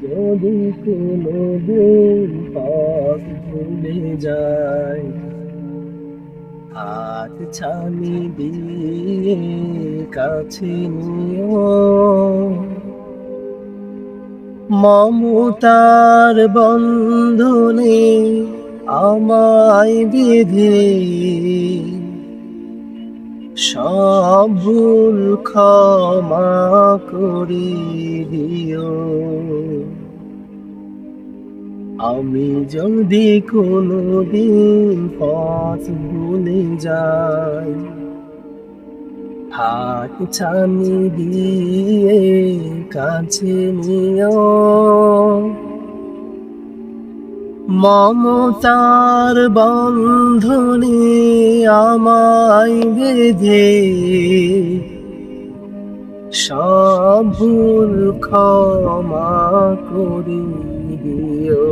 যদি কোনোদিন পথ ভুলে যায়, হাত ছানি দিয়ে কাছে নিও, মমতার বন্ধনে আমায় বেঁধে সব ভুল ক্ষমা করে দিও। আমি যদি কোনোদিন পথ ভুলে যাই, হাত ছানি দিয়ে কাছে নিও, মমতার বন্ধনে আমায় বেঁধে সব ভুল ক্ষমা করে দিও।